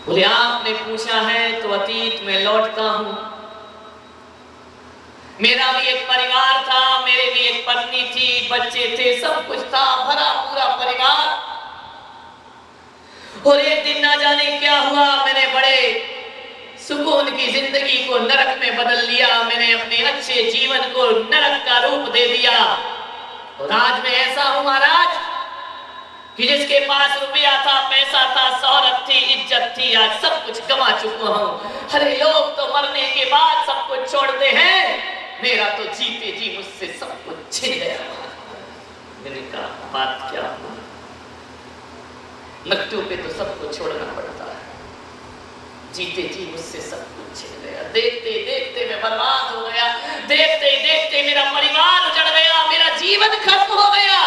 बोले आपने पूछा है तो अतीत में लौटता हूं। मेरा भी एक परिवार था, मेरे भी एक पत्नी थी, बच्चे थे, सब कुछ था, भरा पूरा परिवार। और एक दिन ना जाने क्या हुआ, मैंने बड़े सुकून की जिंदगी को नरक में बदल लिया। मैंने अपने अच्छे जीवन को नरक का रूप दे दिया। और आज मैं ऐसा हूं महाराज कि जिसके पास रुपया था, पैसा था, शोहरत थी, इज्जत थी, आज सब कुछ गंवा चुका हूं। अरे लोग तो मरने के बाद सब कुछ छोड़ते हैं, मेरा तो जीते जी मुझसे सब कुछ छिन गया। मैंने कहा बात क्या हुआ? मृत्यु पे तो सबको छोड़ना पड़ता है, जीते जी मुझसे सब कुछ छिन गया। देखते देखते मैं बर्बाद हो गया, देखते देखते मेरा परिवार उजड़ गया, मेरा जीवन खत्म हो गया।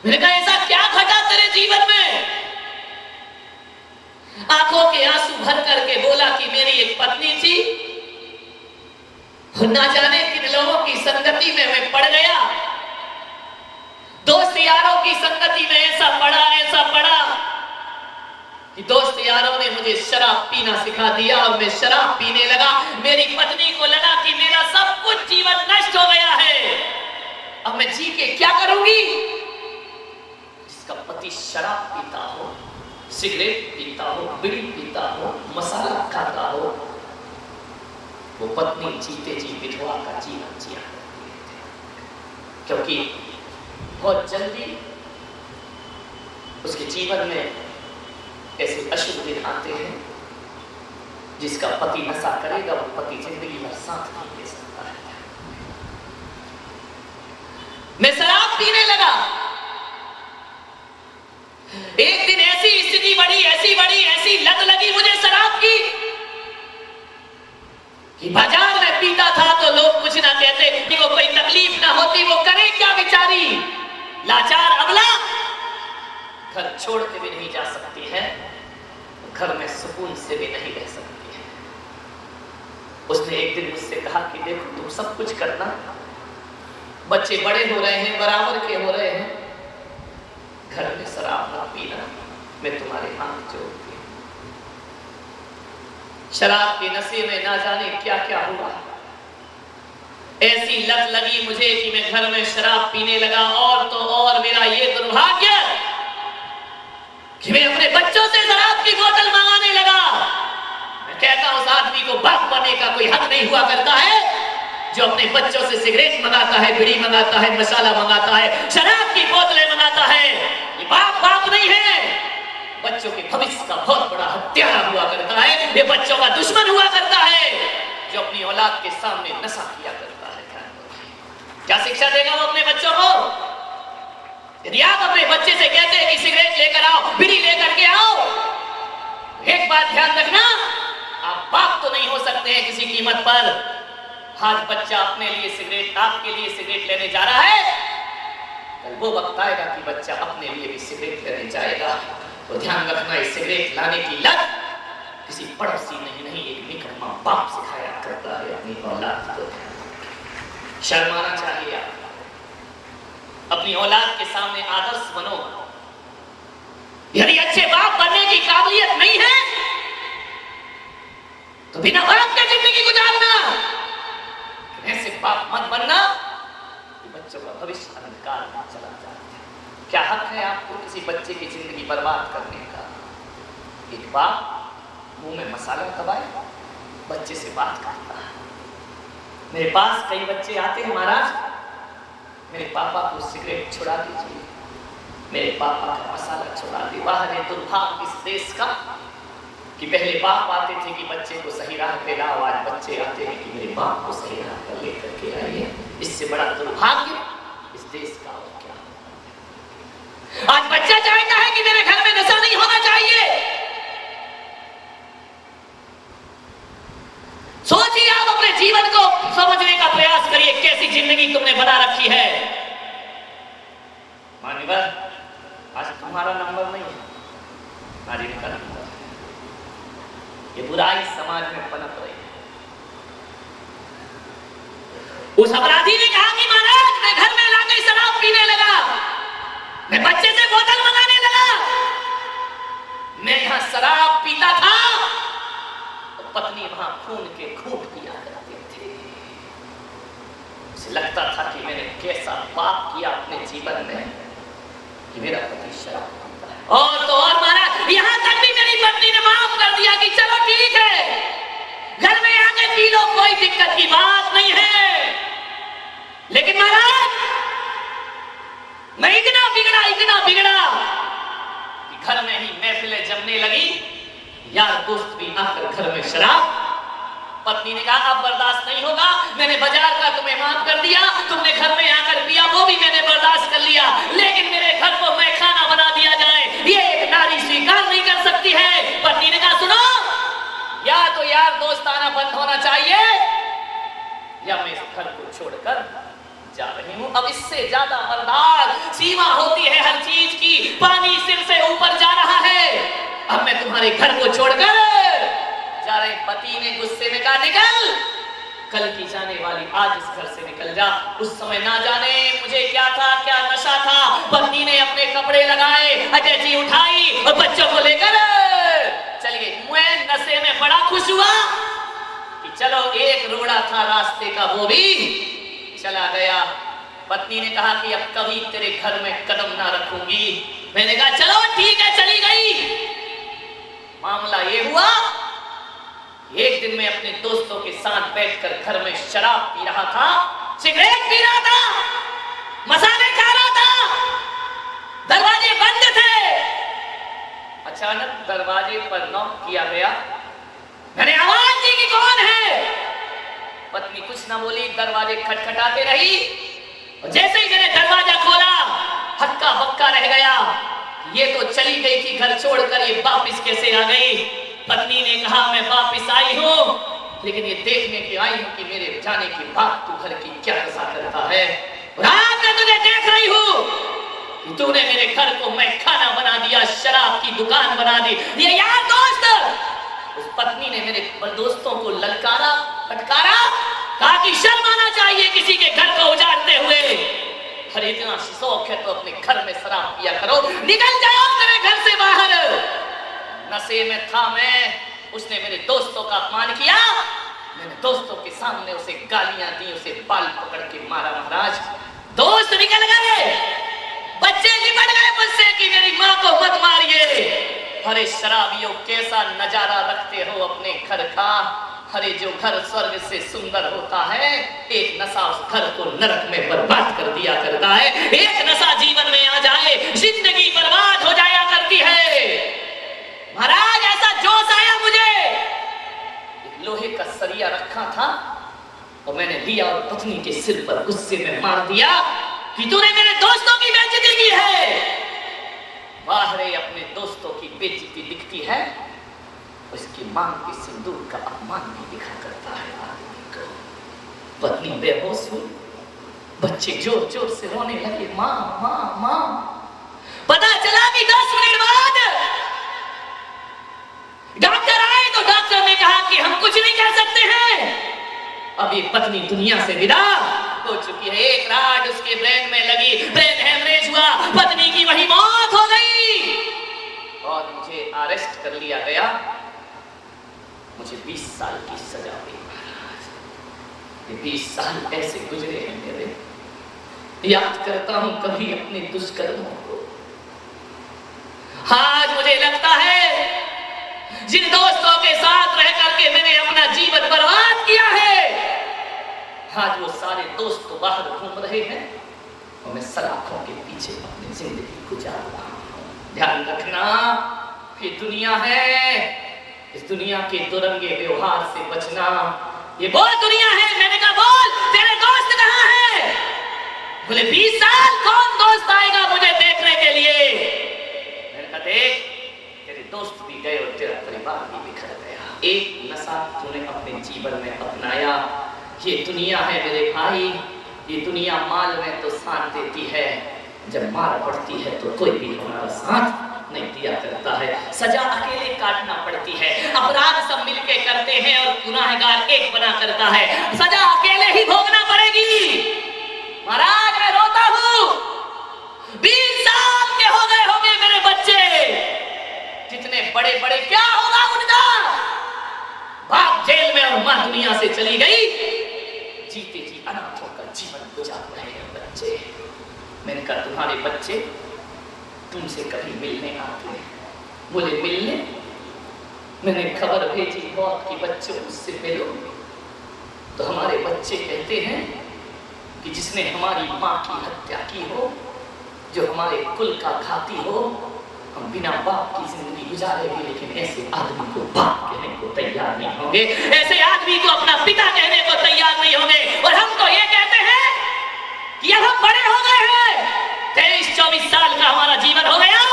मैंने कहा ऐसा क्या घटा तेरे जीवन में? आंखों के आंसू भर करके बोला कि मेरी एक पत्नी थी, ना जाने किन लोगों की संगति में मैं पड़ गया। दोस्त यारों की संगति में ऐसा पड़ा कि दोस्त यारों ने मुझे शराब पीना सिखा दिया और मैं शराब पीने लगा। मेरी पत्नी को लगा कि मेरा सब कुछ जीवन नष्ट हो गया है, अब मैं जी के क्या करूंगी? जिसका पति शराब पीता हो, सिगरेट पीता हो, बीड़ी पीता हो, मसाला खाता हो, वो पत्नी जीते जी विधवा का जीवन जिया करती है। क्योंकि बहुत जल्दी उसके जीवन में ऐसे अशुभ दिन आते हैं, जिसका पति नशा करेगा वो पति जिंदगी भर साथ नहीं दे सकता है। मैं शराब पीने लगा। एक दिन ऐसी स्थिति बढ़ी, ऐसी लत लगी मुझे शराब की कि बाजार में पीता था तो लोग कुछ ना कहते, कि वो कोई तकलीफ ना होती, वो करे क्या बेचारी, लाचार अबला घर छोड़ के भी नहीं जा सकती है, घर में सुकून से भी नहीं रह सकती है। उसने एक दिन मुझसे कहा कि देखो तुम सब कुछ करना, बच्चे बड़े हो रहे हैं, बराबर के हो रहे हैं, घर में शराब ना पीना, मैं तुम्हारे हाथ जोड़ती हूं। शराब के नशे में ना जाने क्या क्या हुआ, ऐसी लत लगी मुझे कि मैं घर में शराब पीने लगा। और तो और मेरा ये दुर्भाग्य कि मैं अपने बच्चों से शराब की बोतल मंगाने लगा। मैं कहता हूं उस आदमी को बाप बनने का कोई हक नहीं हुआ करता है जो अपने बच्चों से सिगरेट मंगाता है, बीड़ी मंगाता है, मसाला मंगाता है, शराब की बोतलें मंगाता है। ये बाप नहीं है, बच्चों के भविष्य का बहुत बड़ा हत्यारा हुआ करता है, ये बच्चों का दुश्मन हुआ करता है जो अपनी औलाद के सामने नशा किया करता है। क्या शिक्षा देगा वो अपने बच्चों को? यदि आप अपने बच्चे से कहते हैं कि सिगरेट लेकर आओ, बीड़ी लेकर के आओ, एक बात ध्यान रखना, आप बाप तो नहीं हो सकते हैं किसी कीमत पर। आज बच्चा अपने लिए सिगरेट, आपके लिए सिगरेट लेने जा रहा है, कल वो वक्त आएगा कि बच्चा अपने लिए भी सिगरेट लेने जाएगा। तो ध्यान रखना, इस सिगरेट लाने की लत किसी पड़ोसी नहीं, एक निकम्मा बाप सिखाया करता है अपनी औलाद को। शर्माना चाहिए आप, अपनी औलाद के सामने आदर्श बनो। यदि अच्छे बाप बनने की काबिलियत नहीं है तो बिना बाप के जिंदगी गुजारना, ऐसे बाप मत बनना कि बच्चों का भविष्य अंधकार में चला जाए। क्या हक है आपको किसी बच्चे की जिंदगी बर्बाद करने का? एक बाप मुंह में मसाला दबाए बच्चे से बात करता है। मेरे पास कई बच्चे आते हैं, महाराज मेरे पापा को सिगरेट छुड़ा दीजिए, मेरे पापा का मसाला छुड़ा दे। वाह रे दुर्भाग्य इस देश का कि पहले बाप आते थे कि बच्चे को सही राह पे लाओ, आज बच्चे आते हैं कि मेरे बाप को सही राह पर लेकर के आइए। इससे बड़ा दुर्भाग्य इस देश का और क्या। आज बच्चा चाहता है कि मेरे घर में नशा नहीं होना चाहिए। सोचिए, आप अपने जीवन को समझने का प्रयास करिए, कैसी जिंदगी तुमने बना रखी है। मान्यवर, आज तुम्हारा नंबर नहीं है, आज इनका नंबर। ये बुराई समाज में पनप रही है। उस अपराधी ने कहा कि महाराज मैं घर में लाकर शराब पीने लगा, मैं बच्चे से बोतल मंगाने लगा, मैं शराब पीता था तो पत्नी वहां खून के घूंट पिया करते थे। उसे लगता था कि मैंने कैसा पाप किया अपने जीवन में कि मेरा पति शराब पीता है। और तो और महाराज, यहां तक भी मेरी पत्नी ने माफ कर दिया कि चलो ठीक है, घर में आके पी लो, कोई दिक्कत की बात नहीं है। लेकिन महाराज, मैं इतना बिगड़ा कि घर में ही महफिलें जमने लगी, यार दोस्त भी आकर घर में शराब। पत्नी ने कहा अब बर्दाश्त नहीं होगा, मैंने बाजार का तुम्हें माफ कर दिया, तुमने घर में आकर पिया वो भी मैंने बर्दाश्त कर लिया, लेकिन मेरे घर को मैं खाना बना दिया जाए ये एक नारी स्वीकार नहीं कर सकती है। पत्नी ने कहा सुनो, या तो यार दोस्त आना बंद होना चाहिए या मैं इस घर को छोड़कर जा रही हूं। अब इससे ज्यादा बर्दाश्त, सीमा होती है हर चीज की, पानी सिर से ऊपर जा रहा है, अब मैं तुम्हारे घर को छोड़कर जा रहे। पति ने गुस्से में कहा निकल, कल की जाने वाली आज इस घर से निकल जा। उस समय ना जाने मुझे क्या था, क्या नशा था, पत्नी ने अपने कपड़े लगाए, अटैची उठाई और बच्चों को लेकर चल गई। मैं नशे में बड़ा खुश हुआ कि चलो एक रोड़ा था रास्ते का वो भी चला गया। पत्नी ने कहा कि अब कभी तेरे घर में कदम ना रखूंगी। मैंने कहा चलो ठीक है, चली गई। मामला ये हुआ, एक दिन मैं अपने दोस्तों के साथ बैठकर घर में शराब पी रहा था, सिगरेट पी रहा था, मसाले खा रहा था, दरवाजे बंद थे। अचानक दरवाजे पर नॉक किया गया। मैंने आवाज दी कि कौन है। पत्नी कुछ ना बोली, दरवाजे खटखटाते रही और जैसे ही मैंने दरवाजा खोला हक्का बक्का रह गया। ये तो चली गई थी घर छोड़कर, ये वापिस कैसे आ गई। पत्नी ने कहा मैं वापिस आई हूं, लेकिन ये देखने की आई हूं कि मेरे जाने के बाद तू घर की क्या दशा करता है। रात में तुझे देख रही हूं कि तूने मेरे घर को मैं खाना बना दिया, शराब की दुकान बना दी। ये यार दोस्त, उस पत्नी ने मेरे दोस्तों को ललकारा, फटकारा, कहा कि शर्म आना चाहिए किसी के घर को उजाड़ते हुए। अरे इतना शौक है तो अपने घर में शराब पिया करो, निकल जाओ मेरे घर से बाहर। नशे में था मैं, उसने मेरे दोस्तों का अपमान किया, मैंने दोस्तों के सामने उसे गालियां दी, उसे बाल पकड़ के मारा। महाराज, दोस्त निकल गए, बच्चे निपट गए मुझसे कि मेरी माँ को मत मारिए। अरे शराबियों, कैसा नजारा रखते हो अपने घर का। अरे जो घर स्वर्ग से सुंदर होता है, एक नशा उस घर को नरक में बर्बाद कर दिया करता है। एक नशा जीवन में आ जाए, जिंदगी बर्बाद हो जाया करती है। महाराज, ऐसा जोश आया मुझे, एक लोहे का सरिया रखा था और मैंने लिया और पत्नी के सिर पर गुस्से में मार दिया कि तूने मेरे दोस्तों की बेइज्जती की है। बाहर अपने दोस्तों की बेइज्जती दिखती है, उसकी मांग के सिंदूर का अपमान भी दिखा करता है आदमी को। पत्नी बेहोश हुई, बच्चे जोर जोर से रोने लगे, माँ माँ माँ। पता चला कि 10 मिनट बाद डॉक्टर आए तो डॉक्टर ने कहा कि हम कुछ नहीं कर सकते हैं, अब ये पत्नी दुनिया से विदा हो चुकी है। एक राड उसके ब्रेन में लगी, ब्रेन हेमरेज हुआ, पत्नी की वही मौत हो गई और मुझे अरेस्ट कर लिया गया। मुझे 20 साल की सजा हुई। ये 20 साल ऐसे गुजरे हैं मेरे, याद करता हूं कभी अपने दुष्कर्मों को। आज मुझे लगता है जिन दोस्तों के साथ रह करके मैंने अपना जीवन बर्बाद किया है, आज वो सारे दोस्त तो बाहर घूम रहे हैं और मैं सलाखों के पीछे अपनी जिंदगी गुजार रहा हूं। ध्यान रखना, ये दुनिया है, इस दुनिया के दुरंगे व्यवहार से बचना। ये बोल दुनिया है, मैंने कहा बोल तेरे दोस्त कहाँ हैं? बोले 20 साल कौन दोस्त आएगा मुझे देखने के लिए। मैंने कहा देख, तेरे दोस्त भी गए और तेरा परिवार भी बिखर गया। एक नशा तूने अपने जीवन में अपनाया। ये दुनिया है मेरे भाई, ये दुनिया माल में तो साथ देती है, जब मार पड़ती है तो कोई भी हमारा साथ नहीं दिया करता है। सजा अकेले काटना पड़ती है, अपराध सब मिलके करते हैं और गुनाहगार एक बना करता है। सजा अकेले ही भोगना पड़ेगी। महाराज, मैं रोता हूँ, 20 साल के हो गए होंगे मेरे बच्चे, जितने बड़े बड़े, क्या होगा उनका? बाप जेल में और मां दुनिया से चली गई, जीते जी अनाथ होकर जीवन गुजार रहे हैं बच्चे। मैंने कहा तुम्हारे बच्चे तुमसे कभी मिलने आते हैं? बोले मिलने? मैंने खबर भेजी बहुत कि बच्चों मुझसे मिलो, तो हमारे बच्चे कहते हैं कि जिसने हमारी माँ की हत्या की हो, जो हमारे कुल का घाती हो, हम बिना बाप की जिंदगी गुजारेंगे, लेकिन ऐसे आदमी को बाप कहने को तैयार नहीं होंगे, ऐसे आदमी को अपना पिता कहने को तैयार नहीं होंगे। और हम तो ये कहते हैं कि अब हम बड़े हो गए हैं, 23-24 साल का हमारा जीवन हो गया,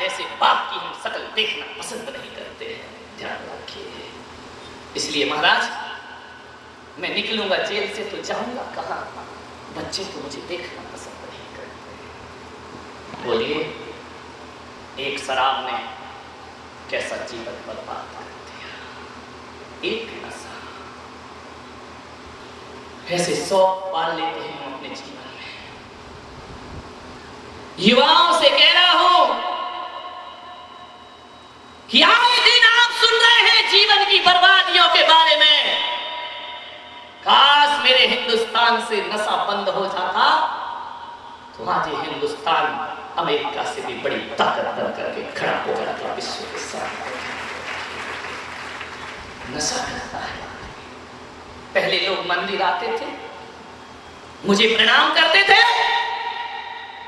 ऐसे बाप की हम शक्ल देखना पसंद नहीं करते हैं। ध्यान रखिए। इसलिए महाराज, मैं निकलूंगा जेल से तो जाऊंगा कहां? बच्चे तो मुझे देखना पसंद नहीं करते। बोलिए, एक शराब ने कैसा जीवन बर्बाद कर दिया, एक नशा। ऐसे शौक पाल लेते हैं हम अपने जीवन में। युवाओं से कह रहा हूं कि आए दिन आप सुन रहे हैं जीवन की बर्बादियों के बारे में। काश मेरे हिंदुस्तान से नशा बंद हो जाता तो आज ये हिंदुस्तान अमेरिका से भी बड़ी ताकत बन करके खड़ा हो जाता विश्व के सामने। नशा करता है। पहले लोग मंदिर आते थे, मुझे प्रणाम करते थे,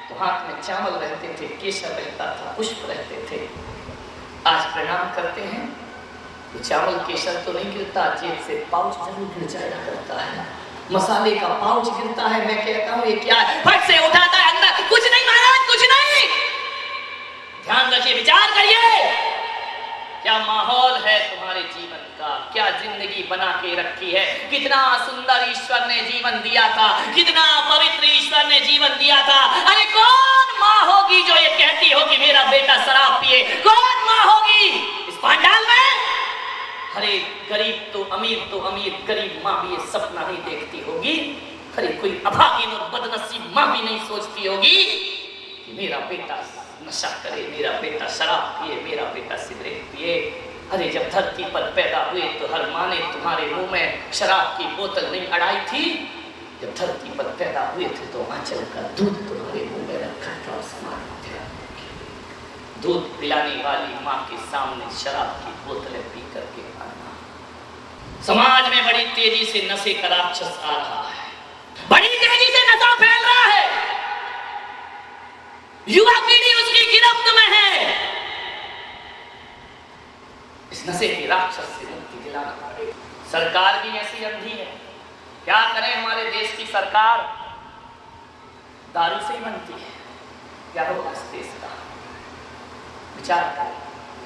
तो हाथ में चावल रहते थे, केसर रहता था, पुष्प रहते थे। आज प्रणाम करते हैं तो चावल केसर तो नहीं गिरता, जेब से पाउच जरूर गिर जाया करता है, मसाले का पाउच गिरता है। मैं कहता हूँ ये क्या है? फट से उठाता है अंदर, कुछ नहीं महाराज, कुछ नहीं। ध्यान रखिए, विचार करिए, क्या माहौल है तुम्हारे जीवन का, क्या जिंदगी बना के रखी है। कितना सुंदर ईश्वर ने जीवन दिया था, कितना पवित्र ईश्वर ने जीवन दिया था। अरे कौन माँ होगी जो ये कहती हो कि मेरा बेटा शराब पिए? कौन माँ होगी इस पांडाल में? अरे गरीब तो अमीर, गरीब माँ भी ये सपना नहीं देखती होगी। अरे कोई अभागिन और बदनसीब माँ भी नहीं सोचती होगी कि मेरा बेटा नशा करे, मेरा बेटा शराब पिए, मेरा बेटा सिगरेट पिए। अरे जब धरती पर पैदा हुए तो हर माँ ने तुम्हारे मुंह में शराब की बोतल नहीं अड़ाई थी। जब धरती पर पैदा हुए थे तो आंचल का दूध तुम्हारे मुंह में रखा था। दूध पिलाने वाली माँ के सामने शराब की बोतलें पी करके आना। समाज में बड़ी तेजी से नशे का राक्षस आ रहा है, बड़ी तेजी से नशा फैल रहा है, युवा पीढ़ी उसकी गिरफ्त में है। इस नशे के राक्षस से मुक्ति दिलाना पड़ेगा। सरकार भी ऐसी अंधी है, क्या करें? हमारे देश की सरकार दारू से ही बनती है। क्या होगा इस देश का? विचार करें।